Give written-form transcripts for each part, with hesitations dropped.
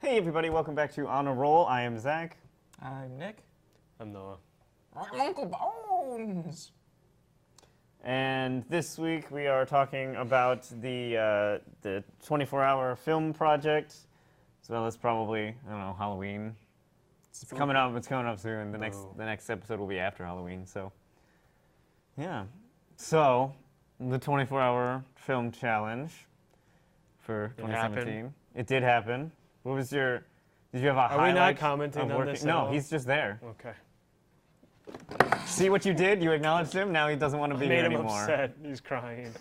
Hey everybody, welcome back to On a Roll. I am Zach. I'm Nick. I'm Noah. I'm Uncle Bones. And this week we are talking about the 24-hour film project, as well as probably, I don't know, Halloween. It's coming up soon. The next episode will be after Halloween, so yeah. So, the 24-hour film challenge for 2017. It did happen. What was your? Did you have a highlight? Are we not commenting on working? this? No, he's just there. Okay. See what you did? You acknowledged him. Now he doesn't want to be here Made him anymore. upset. He's crying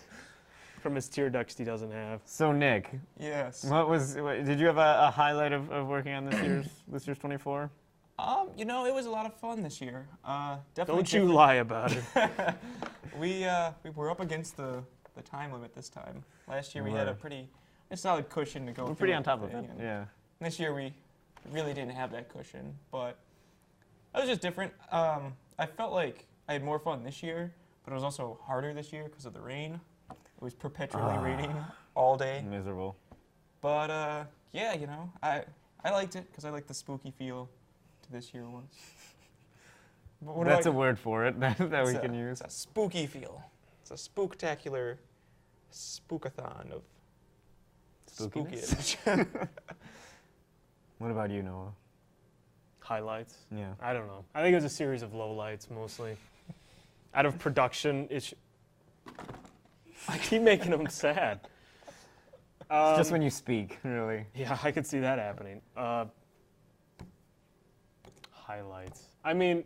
from his tear ducts he doesn't have. So Nick, Yes. did you have a highlight of working on this year's 24? It was a lot of fun this year. Definitely. Don't you lie about it. We were up against the time limit this time. Last year we had a pretty solid cushion to go. We're pretty on top of it. Yeah. This year we really didn't have that cushion, but it was just different. I felt like I had more fun this year, but it was also harder this year because of the rain. It was perpetually raining all day. Miserable. But I liked it because I like the spooky feel to this year once. That's a word for it that we can use. It's a spooky feel. It's a spooktacular spookathon of spooky Spookiness? edition. What about you, Noah? Highlights? Yeah. I don't know. I think it was a series of lowlights mostly. Out of production, I keep making him sad. It's just when you speak, really. Yeah, I could see that happening. Highlights. I mean,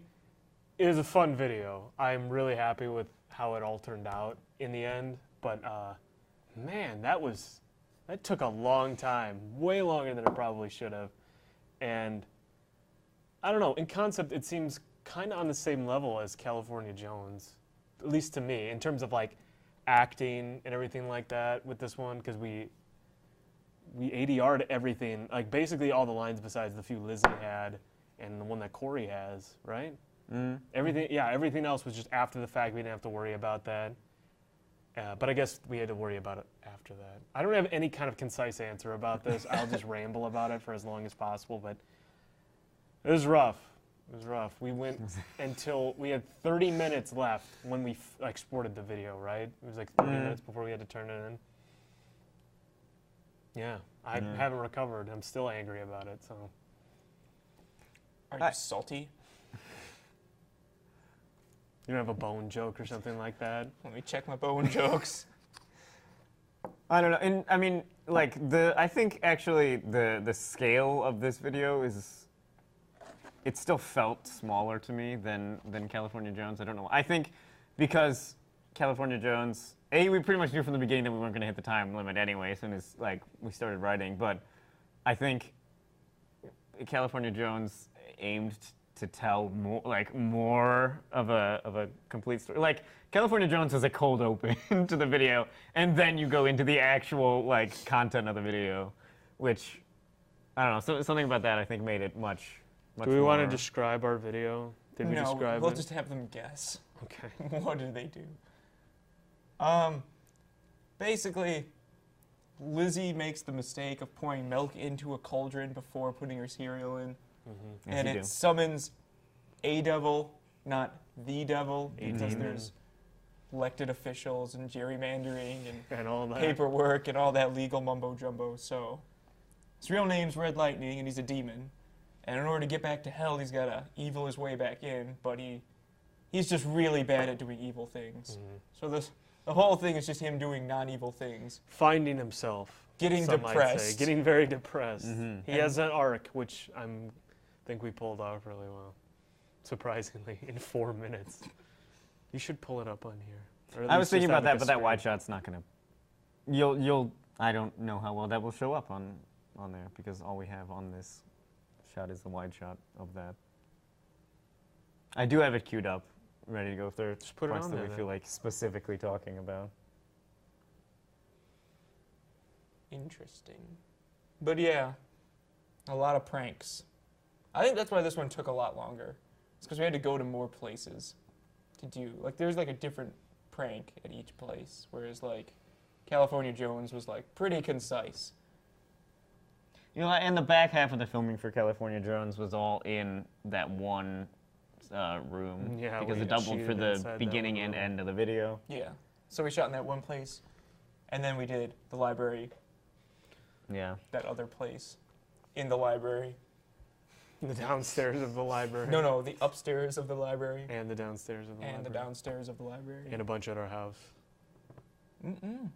it was a fun video. I'm really happy with how it all turned out in the end. But man, that took a long time, way longer than it probably should have. And I don't know, in concept, it seems kind of on the same level as California Jones, at least to me, in terms of like acting and everything like that with this one, because we ADR'd everything, like basically all the lines besides the few Lizzie had and the one that Corey has, right? Mm. Everything else was just after the fact. We didn't have to worry about that. But I guess we had to worry about it after that. I don't have any kind of concise answer about this. I'll just ramble about it for as long as possible, but it was rough. It was rough. We went until we had 30 minutes left when we exported the video, right? It was like 30 minutes before we had to turn it in. Yeah, I haven't recovered. I'm still angry about it, so. Are you salty? You don't have a bone joke or something like that? Let me check my bone jokes. I don't know. And I mean, like I think actually the scale of this video it still felt smaller to me than California Jones. I don't know. I think because California Jones, we pretty much knew from the beginning that we weren't going to hit the time limit anyway as soon as we started writing. But I think California Jones aimed to tell more of a complete story. Like California Jones was a cold open to the video, and then you go into the actual content of the video, which I don't know. So something about that I think made it much. Do we want to describe our video? Did we describe we'll it? just have them guess. Okay. What did they do? Basically, Lizzie makes the mistake of pouring milk into a cauldron before putting her cereal in. Mm-hmm. And it summons a devil, not the devil, because there's elected officials and gerrymandering And all that. paperwork and all that legal mumbo jumbo. So his real name's Red Lightning, and he's a demon. And in order to get back to hell, he's got to evil his way back in. But he's just really bad at doing evil things. So the whole thing is just him doing non-evil things. Finding himself. Getting some might depressed. say. Getting very depressed. Mm-hmm. He has an arc, which I think we pulled off really well. Surprisingly, in 4 minutes. You should pull it up on here. Or at I least was thinking just about have that, but that wide shot's not gonna. I don't know how well that will show up on there because all we have on this shot is the wide shot of that. I do have it queued up, ready to go through. Just put it parts on that there, we feel like specifically talking about. Interesting. But yeah, a lot of pranks. I think that's why this one took a lot longer. It's because we had to go to more places to do. There's a different prank at each place, whereas California Jones was pretty concise. You know, and the back half of the filming for California Drones was all in that one room. Yeah, because we it doubled for cheated the inside that beginning one and room. end of the video. Yeah. So we shot in that one place, and then we did the library, Yeah. that other place, in the library. The downstairs of the library. No, the upstairs of the library. And the downstairs of the And the library. downstairs of the library. And a bunch at our house. Mm-mm.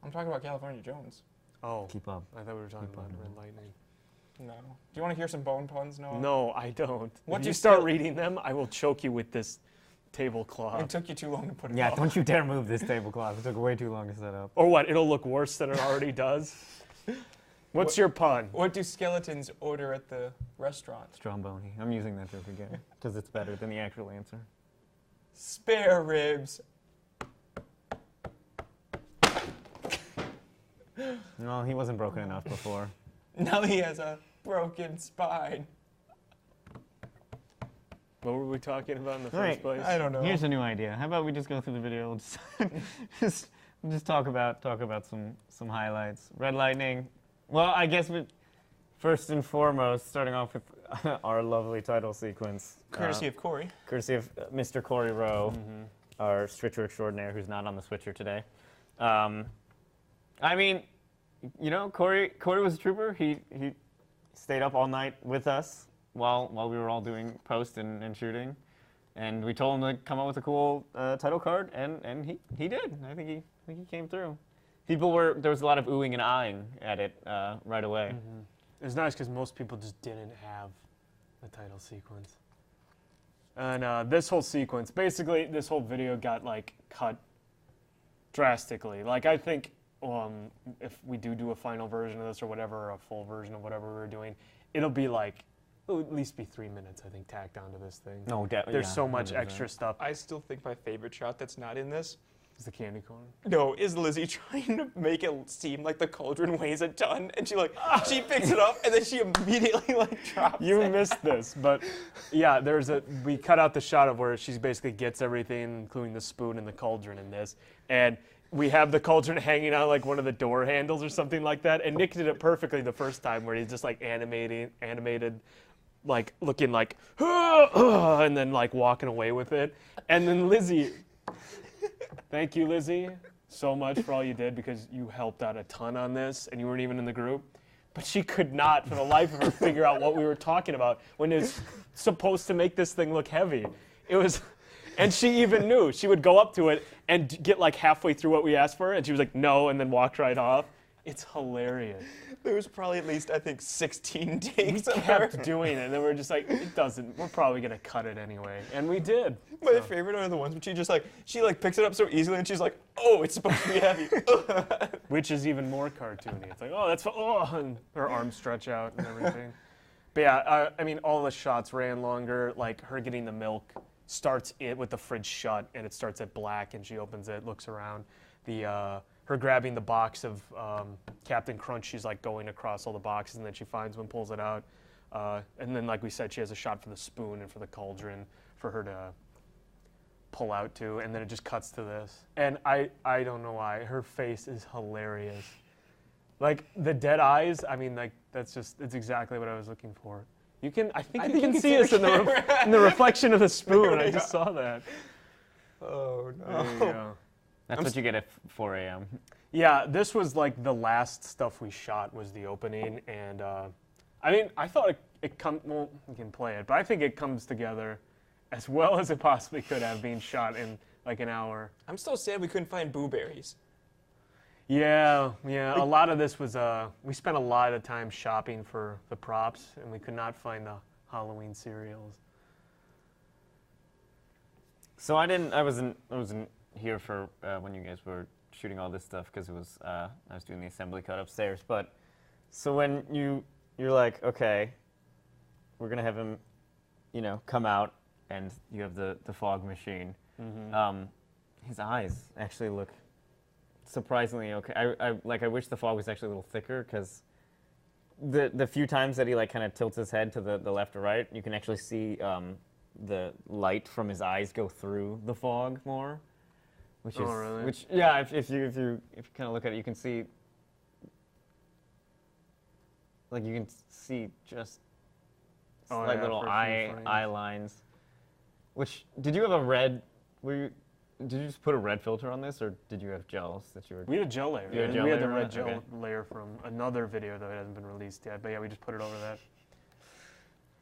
I'm talking about California Jones. Oh, Keep up. I thought we were talking Keep about on. Red Lightning. No. Do you want to hear some bone puns, Noah? No, I don't. What If do you you start still- reading them, I will choke you with this tablecloth. It took you too long to put it Yeah, up. don't you dare move this tablecloth. It took way too long to set up. Or what? It'll look worse than it already does. What's What- your pun? What do skeletons order at the restaurant? Stromboni. I'm using that joke again because it's better than the actual answer. Spare ribs. No, he wasn't broken enough before. Now he has a broken spine. What were we talking about in the first Right. place? I don't know. Here's a new idea. How about we just go through the video? Just talk about some highlights. Red Lightning. Well, I guess first and foremost, starting off with our lovely title sequence. Courtesy of Corey. Courtesy of Mr. Corey Rowe, Mm-hmm. our switcher extraordinaire, who's not on the switcher today. I mean, you know, Corey was a trooper. He stayed up all night with us while we were all doing post and shooting, and we told him to come up with a cool title card, and he did. I think he came through. There was a lot of oohing and eyeing at it right away. Mm-hmm. It was nice because most people just didn't have the title sequence. And this whole sequence, basically, this whole video got like cut drastically. Like I think if we do a final version of this or whatever, or a full version of whatever we're doing, it'll be like it'll at least be 3 minutes, I think, tacked onto this thing. No, There's so much 100%. extra stuff. I still think my favorite shot that's not in this, Is the candy corn? no, is Lizzie trying to make it seem like the cauldron weighs a ton, and she picks it up, and then she immediately drops You it. missed this, but yeah, we cut out the shot of where she basically gets everything, including the spoon and the cauldron in this, and we have the cauldron hanging out like one of the door handles or something like that, and Nick did it perfectly the first time where he's just like animated, like looking like, and then like walking away with it, and then Lizzie, thank you Lizzie so much for all you did because you helped out a ton on this, and you weren't even in the group. But she could not, for the life of her, figure out what we were talking about when it's supposed to make this thing look heavy. It was, and she even knew. She would go up to it and get like halfway through what we asked for, and she was like, no, and then walked right off. It's hilarious. There was probably at least, I think, 16 takes We of her. kept doing it, and then we're just like, we're probably going to cut it anyway. And we did. My favorite are the ones where she picks it up so easily, and she's like, oh, it's supposed to be heavy. Which is even more cartoony. It's like, oh, that's and her arms stretch out and everything. But yeah, I mean, all the shots ran longer. Like her getting the milk starts it with the fridge shut, and it starts at black, and she opens it, looks around. Her grabbing the box of Captain Crunch, she's like going across all the boxes, and then she finds one, pulls it out, and then like we said, she has a shot for the spoon and for the cauldron for her to pull out to, and then it just cuts to this. And I don't know why. Her face is hilarious. Like the dead eyes, I mean, like it's exactly what I was looking for. I think you can see us in the reflection of the spoon. I just saw that. Oh, There you no. go. That's what you get at 4 a.m. Yeah, this was like the last stuff we shot was the opening, and I mean, I thought well, we can play it, but I think it comes together as well as it possibly could have being shot in like an hour. I'm still sad we couldn't find blueberries. Yeah. A lot of this was we spent a lot of time shopping for the props, and we could not find the Halloween cereals. So I wasn't here for when you guys were shooting all this stuff because it was I was doing the assembly cut upstairs. But so when you're like, okay, we're gonna have him, come out, and you have the fog machine. Mm-hmm. His eyes actually look surprisingly okay. I wish the fog was actually a little thicker because the few times that he like kind of tilts his head to the left or right, you can actually see the light from his eyes go through the fog more. Which is, really? which yeah, if you kind of look at it, you can see like you can see just Oh, slight yeah, little for a few frames. eye lines. Which did you have a red? Did you just put a red filter on this, or did you have gels that you were? We had a gel layer. You had a gel we had the layer on red it? gel Okay. layer from another video that hasn't been released yet. But yeah, we just put it over that.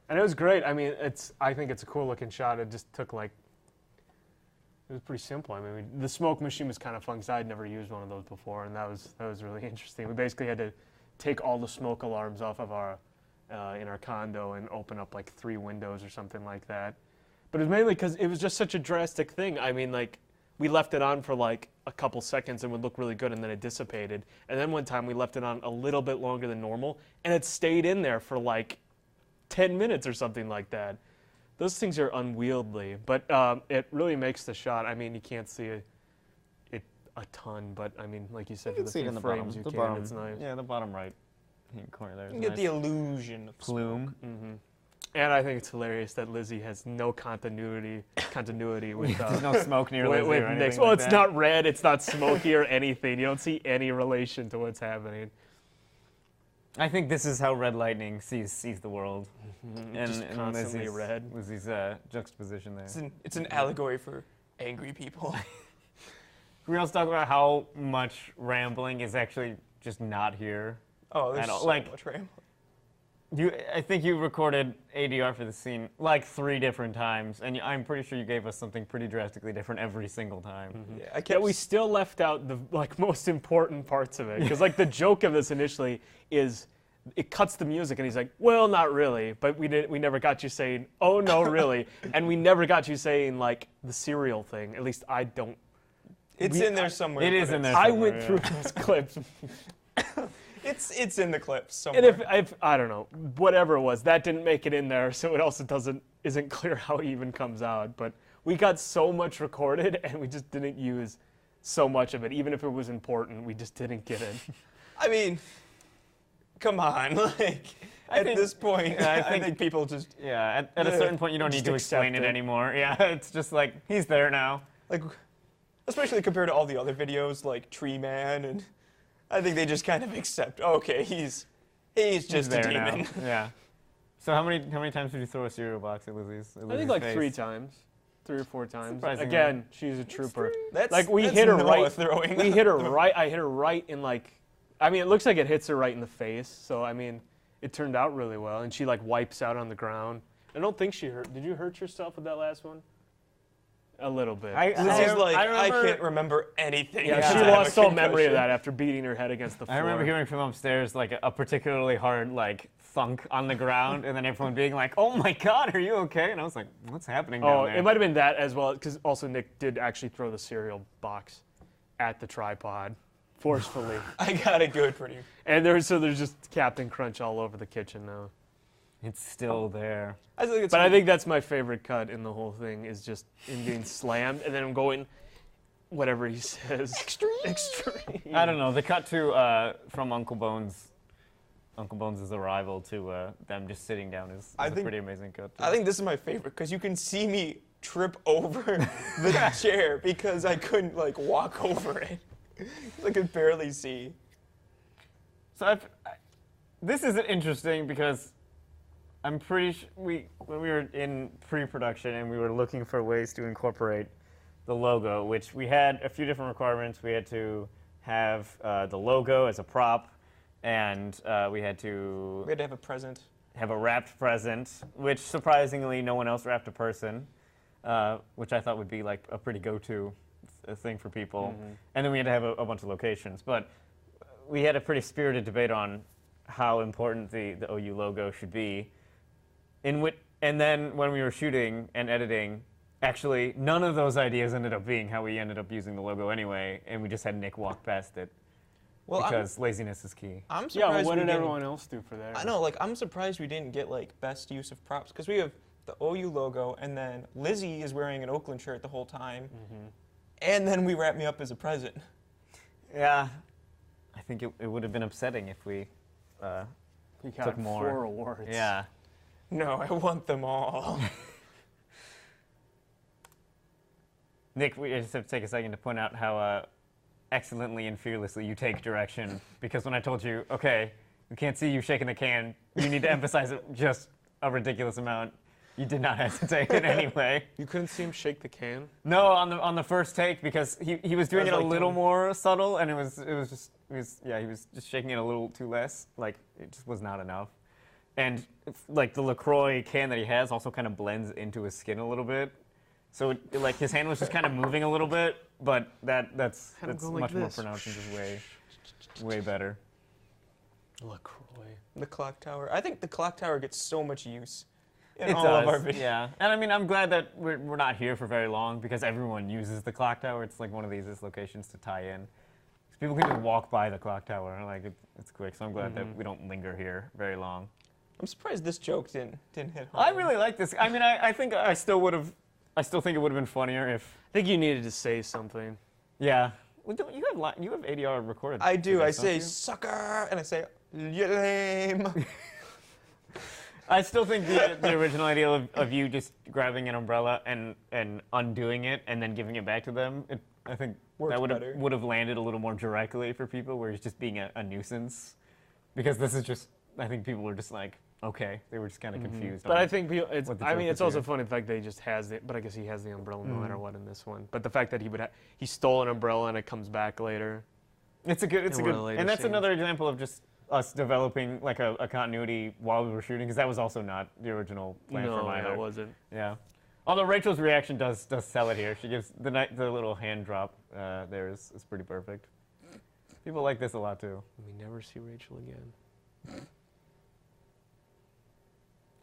And it was great. I mean, I think it's a cool looking shot. It just took like, it was pretty simple. I mean, the smoke machine was kind of fun because I'd never used one of those before, and that was really interesting. We basically had to take all the smoke alarms off of our in our condo and open up like 3 windows or something like that. But it was mainly because it was just such a drastic thing. I mean, like, we left it on for like a couple seconds and would look really good, and then it dissipated. And then one time we left it on a little bit longer than normal, and it stayed in there for like 10 minutes or something like that. Those things are unwieldy, but it really makes the shot. I mean, you can't see it a ton, but I mean, like you said, for the see it few in the frames bottom. you can, it's nice. Yeah, the bottom right hand corner there. You get the illusion of plume. Mm-hmm. And I think it's hilarious that Lizzie has no continuity with There's no smoke near Lizzie with or Nick's. anything Well, like it's that. not red, it's not smoky or anything. You don't see any relation to what's happening. I think this is how Red Lightning sees the world. Just constantly red. Lizzie's juxtaposition there. It's an allegory for angry people. Can we also talk about how much rambling is actually just not here? Oh, there's I don't- so like- much rambling. I think you recorded ADR for the scene like 3 different times, and I'm pretty sure you gave us something pretty drastically different every single time. Yeah, I Yeah, kept we still left out the like most important parts of it because like the joke of this initially is it cuts the music and he's like, well, not really, but we never got you saying, oh no, really, and we never got you saying like the cereal thing. At least I don't. It's in there somewhere. It is but in there. it's- I somewhere, went yeah. through those clips. It's in the clips somewhere. And if I don't know, whatever it was, that didn't make it in there, so it also isn't clear how it even comes out. But we got so much recorded, and we just didn't use so much of it. Even if it was important, we just didn't get it. I mean, come on, like at think- this point, yeah, I think people just Yeah, at a certain point you don't need Just to explain accept it it. anymore. Yeah, it's just like, he's there now. like, especially compared to all the other videos like Tree Man, and I think they just kind of accept. Okay, he's just He's a there demon. now. Yeah. So how many times did you throw a cereal box at Lizzie's? I think like 3 times, 3 or 4 times. Surprisingly. Again, she's a trooper. That's Like we that's hit her Noah right. Throwing We hit her right. I hit her right in like. I mean, it looks like it hits her right in the face. So I mean, it turned out really well, and she like wipes out on the ground. I don't think she hurt. Did you hurt yourself with that last one? A little bit. Lizzie's like, I remember- can't remember anything. yeah, Yeah, she I have lost a all memory of concussion. that after beating her head against the floor. I remember hearing from upstairs like a particularly hard like thunk on the ground, and then everyone being like, "Oh my God, are you okay?" And I was like, "What's happening down Oh, there?" it might have been that as well, because also Nick did actually throw the cereal box at the tripod forcefully, I got it good pretty. and there's just Captain Crunch all over the kitchen now. It's still there. I think it's But I think that's my favorite cut in the whole thing is just him getting slammed and then him going, whatever he says. Extreme. I don't know. The cut to from Uncle Bones' arrival to them just sitting down is I a think- pretty amazing cut. I think this is my favorite because you can see me trip over the chair because I couldn't like walk over it. I could barely see. So this is interesting because I'm pretty sure when we were in pre-production and we were looking for ways to incorporate the logo, which we had a few different requirements. We had to have the logo as a prop, and we had to We had to have a present. have a wrapped present, which surprisingly no one else wrapped a person, which I thought would be like a pretty go-to thing for people. And then we had to have a bunch of locations. But we had a pretty spirited debate on how important the OU logo should be. And then when we were shooting and editing, actually none of those ideas ended up being how we ended up using the logo anyway, and we just had Nick walk past it Well, because laziness is key. I'm surprised. Yeah, well, what we did didn't- everyone else do for that? I know, like I'm surprised we didn't get like best use of props because we have the OU logo, and then Lizzie is wearing an Oakland shirt the whole time, and then we wrap me up as a present. Yeah, I think it would have been upsetting if we We got took more. 4 awards. Yeah. No, I want them all. Nick, we just have to take a second to point out how excellently and fearlessly you take direction. Because when I told you, okay, We can't see you shaking the can. You need to emphasize it just a ridiculous amount. You did not hesitate in any way. You couldn't see him shake the can? No, on the first take, because he was doing it a like little him. more subtle, and he was just shaking it a little too less. Like, it just was not enough. And like the LaCroix can that he has also kind of blends into his skin a little bit. So like his hand was just kind of moving a little bit, but that's Had him go like much more this. pronounced and just way better. LaCroix. The clock tower. I think the clock tower gets so much use in It all does, of our videos. yeah. And I mean, I'm glad that we're not here for very long because everyone uses the clock tower. It's like one of the easiest locations to tie in. 'Cause people can just walk by the clock tower, like it's quick. So I'm glad that we don't linger here very long. I'm surprised this joke didn't hit home. I really like this. I mean, I think I still think it would have been funnier if. I think you needed to say something. Yeah. Well, you have ADR recorded. I for do. this, I don't say you? sucker, and I say you lame. I still think the original idea of you just grabbing an umbrella and undoing it and then giving it back to them, I think Works that better. would have landed a little more directly for people, where he's just being a nuisance. Because this is just, I think people were just like, okay, they were just kind of confused. But on I think it's. what the I mean, joke it's was also here. funny the fact that he just has the. But I guess he has the umbrella no matter what in this one. But the fact that he stole an umbrella and it comes back later. it's a good, in one of the later and that's scenes. another example of just us developing like a continuity while we were shooting, because that was also not the original plan for No, mine. it wasn't. Yeah. Although Rachel's reaction does sell it here. She gives the little hand drop there is pretty perfect. People like this a lot too. We never see Rachel again.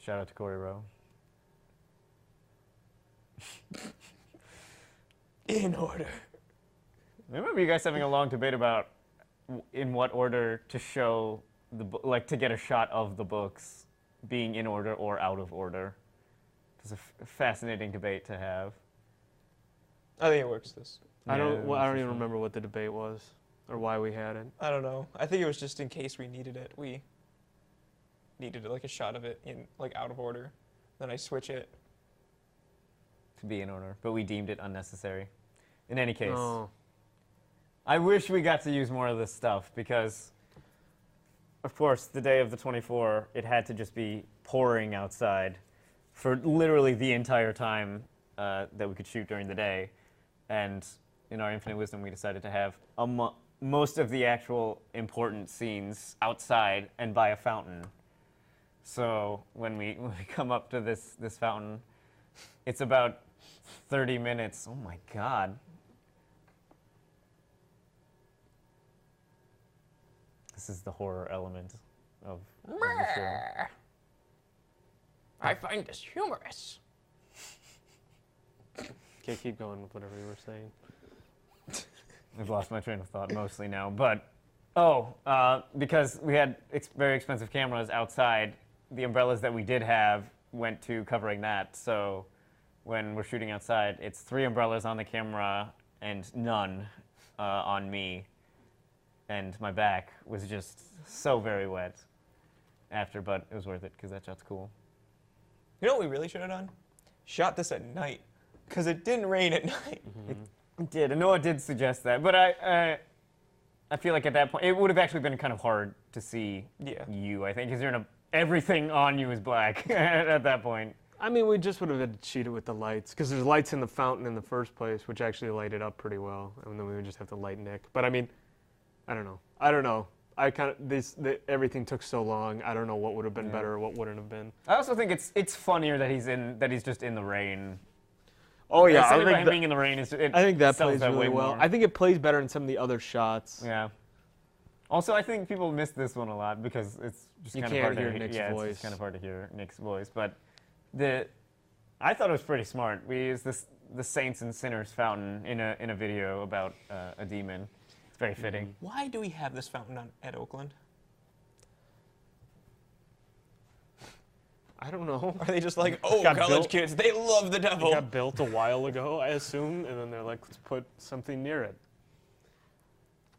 Shout out to Corey Rowe. In order. I remember you guys having a long debate about in what order to show like to get a shot of the books being in order or out of order. It's a fascinating debate to have. I think it works. I don't this even is fun. remember what the debate was or why we had it. I don't know. I think it was just in case we needed it. We needed like a shot of it in like out of order. Then I switch it. To be in order, but we deemed it unnecessary. In any case, Oh. I wish we got to use more of this stuff because, of course, the day of the 24, it had to just be pouring outside for literally the entire time that we could shoot during the day. And in our infinite wisdom, we decided to have most of the actual important scenes outside and by a fountain. So when we come up to this fountain, it's about 30 minutes. Oh my God. This is the horror element of the show. I find this humorous. Okay, keep going with whatever you were saying. I've lost my train of thought mostly now, but because we had very expensive cameras outside, the umbrellas that we did have went to covering that. So when we're shooting outside, it's 3 umbrellas on the camera and none on me. And my back was just so very wet after, but it was worth it because that shot's cool. You know what we really should have done? Shot this at night, because it didn't rain at night. It did. And Noah did suggest that, but I feel like at that point it would have actually been kind of hard to see Yeah. you. I think because everything on you is black at that point. I mean, we just would have had to cheat it with the lights because there's lights in the fountain in the first place, which actually light it up pretty well, and then we would just have to light Nick. But I mean, I don't know. I kind of everything took so long. I don't know what would have been better or what wouldn't have been. I also think it's funnier that he's just in the rain. Oh yeah, I Something about think him that, being in the rain is. I think that sells plays that really way well. more. I think it plays better in some of the other shots. Yeah. Also, I think people miss this one a lot because it's just You kind can't of hard hear to Nick's yeah, voice. It's kind of hard to hear Nick's voice. But I thought it was pretty smart. We used the Saints and Sinners fountain in a video about a demon. It's very fitting. Why do we have this fountain at Oakland? I don't know. Are they just like, oh, Got college built- kids, they love the It devil? got built a while ago, I assume, and then they're like, let's put something near it.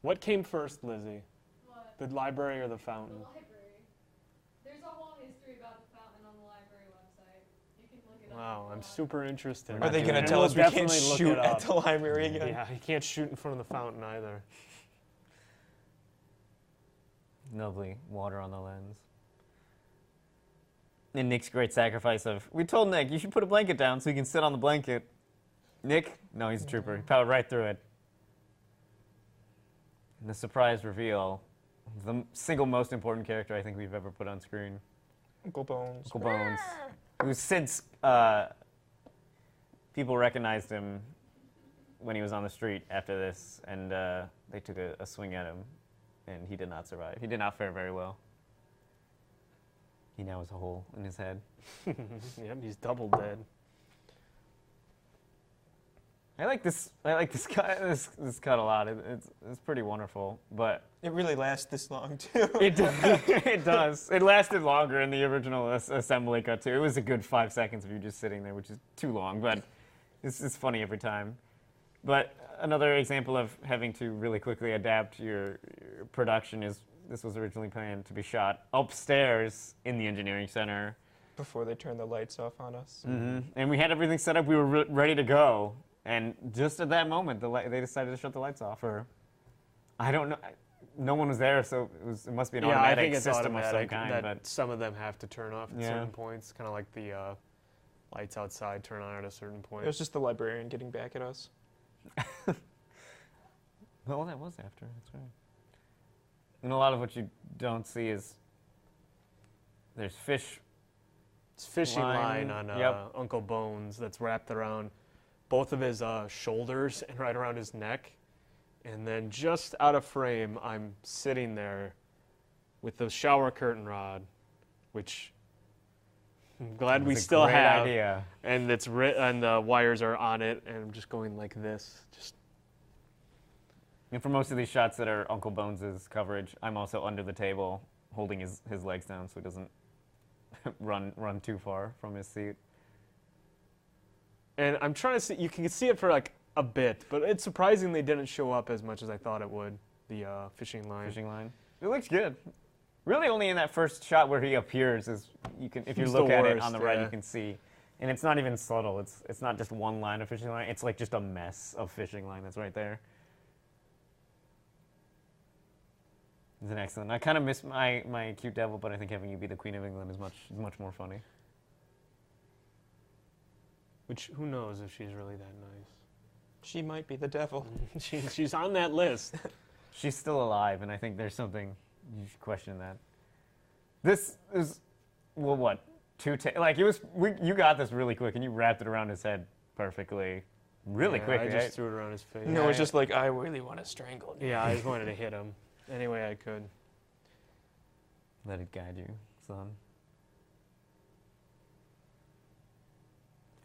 What came first, Lizzie? What? The library or the The fountain? library. There's a whole history about the fountain on the library website. You can look it up. Wow, if I'm you want. super interested. Are they going to And tell we'll us we can't definitely look shoot it at up. the library again? Yeah, you can't shoot in front of the fountain either. Lovely water on the lens. And Nick's great sacrifice of, we told Nick, you should put a blanket down so he can sit on the blanket. Nick? No, he's a trooper. He powered right through it. And the surprise reveal, the single most important character I think we've ever put on screen. Uncle Bones. Uncle Bones. Who since people recognized him when he was on the street after this, and they took a swing at him, and he did not survive. He did not fare very well. He now has a hole in his head. Yep, he's double dead. I like this cut. This cut a lot. It's pretty wonderful, but It really lasts this long, too. it it does. It lasted longer in the original assembly cut too. It was a good 5 seconds of you just sitting there, which is too long, but it's funny every time. But another example of having to really quickly adapt your production is this was originally planned to be shot upstairs in the engineering center. Before they turned the lights off on us. Mm-hmm. And we had everything set up. We were ready to go. And just at that moment, they decided to shut the lights off. Or I don't know. No one was there, so it must be an automatic I think it's system automatic of some kind. that But some of them have to turn off at Yeah. certain points, kind of like the lights outside turn on at a certain point. It was just the librarian getting back at us. well, that was after. That's right. And a lot of what you don't see is there's fish. It's fishing line line, on yep. Uncle Bones that's wrapped around both of his shoulders and right around his neck. And then just out of frame, I'm sitting there with the shower curtain rod, which I'm glad we It's a still great have. idea. And it's and the wires are on it, and I'm just going like this. Just And for most of these shots that are Uncle Bones' coverage, I'm also under the table holding his legs down so he doesn't run too far from his seat. And I'm trying to see, you can see it for like a bit, but it's surprising they didn't show up as much as I thought it would, the fishing line. Fishing line. It looks good. Really only in that first shot where he appears is you can, if you It's look the at it worst, on the right, yeah. you can see. And it's not even subtle. It's not just one line of fishing line. It's like just a mess of fishing line that's right there. It's an excellent. I kind of miss my cute devil, but I think having you be the Queen of England is much more funny. Which, who knows if she's really that nice. She might be the devil. She's on that list. She's still alive, and I think there's something you should question that. This is, well, what, like it was. You got this really quick, and you wrapped it around his head perfectly, really Yeah, quickly. I just threw it around his face. No, it's just like, I really want to strangle you. Yeah, I just wanted to hit him any way I could. Let it guide you, son.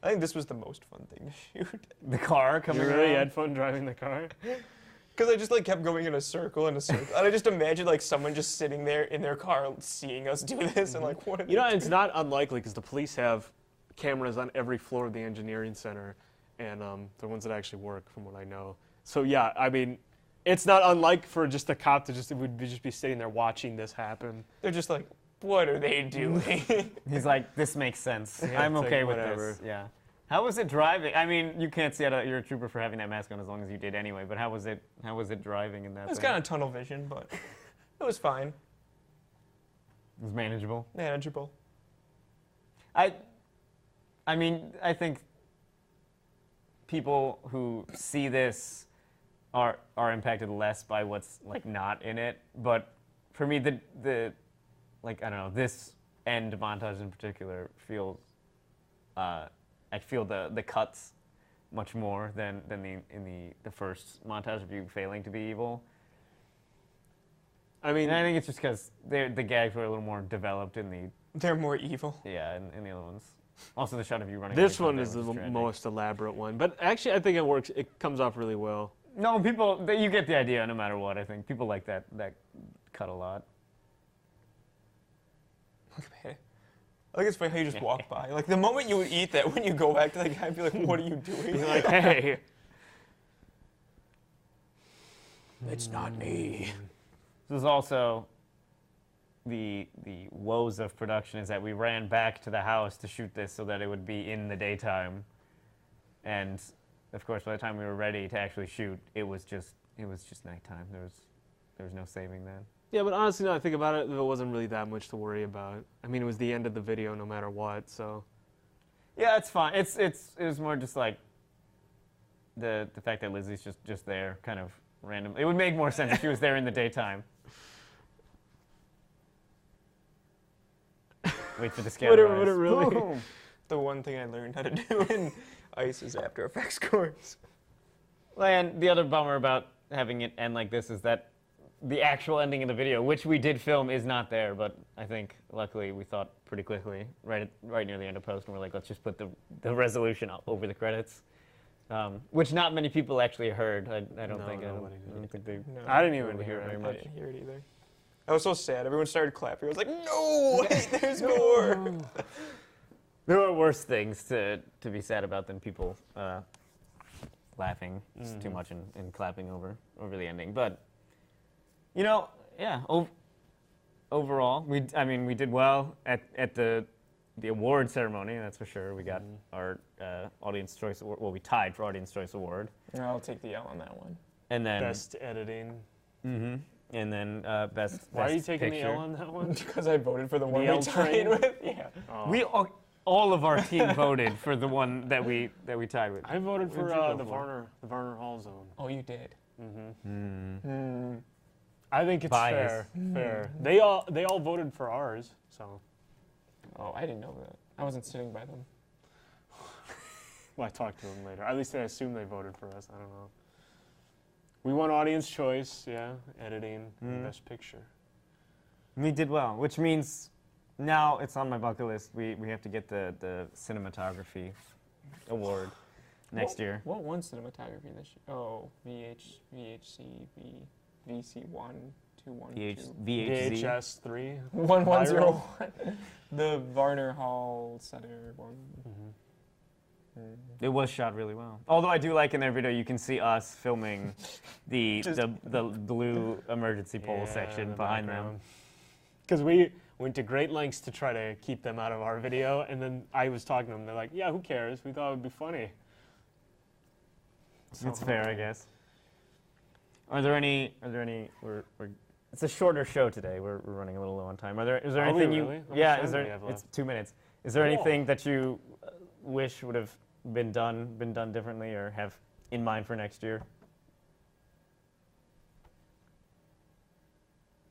I think this was the most fun thing to shoot. The car You coming really around. had fun driving the car? Because I just like kept going in a circle and a circle. And I just imagine like someone just sitting there in their car seeing us do this and like, what are You know, they it's not unlikely because the police have cameras on every floor of the engineering center, and they're ones that actually work, from what I know. So yeah, I mean, it's not unlike for just a cop to just be sitting there watching this happen. They're just like, what are they doing? He's like, this makes sense. Yeah, I'm it's like, okay with whatever. this. Yeah. How was it driving? I mean, you can't see you're a trooper for having that mask on as long as you did anyway. But how was it? How was it driving in that? It was thing? kind of tunnel vision, but it was fine. It was manageable. Manageable. I mean, I think people who see this are impacted less by what's like not in it. But for me, the like I don't know, this end montage in particular feels. I feel the cuts much more than the first montage of you failing to be evil. I mean, And I think it's just because the gags were a little more developed in the They're more evil. in the other ones. Also, the shot of you running. this away one from is it the was tragic. most elaborate one, but actually I think it works. It comes off really well. No, people, you get the idea no matter what. I think people like that cut a lot. Look at me. I think it's funny how you just walk by. Like the moment you would eat that, when you go back to the guy, I'd be like, what are you doing? You're like, hey, It's not me. This is also the woes of production is that we ran back to the house to shoot this so that it would be in the daytime, and of course by the time we were ready to actually shoot, it was just nighttime. There was no saving that. Yeah, but honestly, now I think about it, there wasn't really that much to worry about. I mean, it was the end of the video no matter what, so. Yeah, it's fine. It was more just like the fact that Lizzie's just there, kind of random. It would make more sense if she was there in the daytime. Wait for the scale Would to it- rise. would it really? Boom. The one thing I learned how to do in Ice is After Effects course. Well, and the other bummer about having it end like this is that the actual ending of the video, which we did film, is not there. But I think, luckily, we thought pretty quickly, right near the end of post, and we're like, let's just put the resolution over the credits, which not many people actually heard. I don't No, think. nobody I don't think they. No, I didn't even Nobody hear heard it. very I much. didn't hear it either. I was so sad. Everyone started clapping. I was like, no, wait, there's more. There are worse things to be sad about than people laughing too much and clapping over the ending. But you know, yeah. Overall, we did well at the award ceremony. That's for sure. We got our Audience Choice Award. Well, we tied for Audience Choice Award. I'll take the L on that one. And then Best editing. and then best. Why are you best taking picture. the L on that one? Because I voted for the one L we tied train? with. Yeah. Oh. All of our team voted for the one that we tied with. I voted for What'd you go the for? Varner Hall Zone. Oh, you did. I think it's Bias. fair. They all voted for ours, so. Oh, I didn't know that. I wasn't sitting by them. Well, I talked to them later. At least I assume they voted for us. I don't know. We won Audience Choice, yeah, editing, and Best Picture. We did well, which means now it's on my bucket list. We have to get the cinematography award next year. What won cinematography this year? Oh, VHC, VC1, 212. VHZ. VHS 3. 1101. The Varner Hall Center one. It was shot really well. Although I do like in their video, you can see us filming the blue emergency pole section behind them. Because we went to great lengths to try to keep them out of our video, and then I was talking to them. They're like, "Yeah, who cares? We thought it would be funny." So, It's fair, I guess. Are there any? It's a shorter show today. We're running a little low on time. Is there Are we anything really? you? How much Yeah. time Is do there? we have It's left? 2 minutes. Is there Cool. anything that you wish would have been done differently, or have in mind for next year?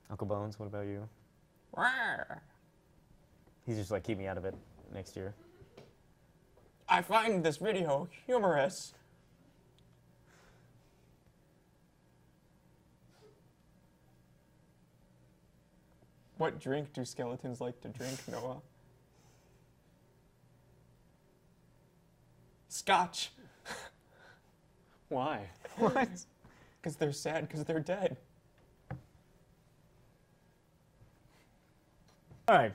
Uncle Bones, what about you? He's just like, keep me out of it next year. I find this video humorous. What drink do skeletons like to drink, Noah? Scotch. Why? What? Because they're sad because they're dead. All right.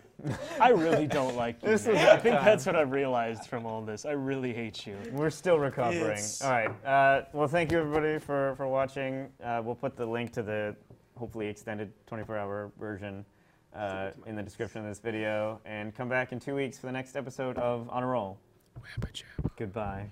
I really don't like you. This was I think that's what I've realized from all this. I really hate you. We're still recovering. It's- All right. Well, thank you everybody for watching. We'll put the link to the hopefully extended 24-hour version in the description of this video, and come back in 2 weeks for the next episode of On a Roll. Goodbye.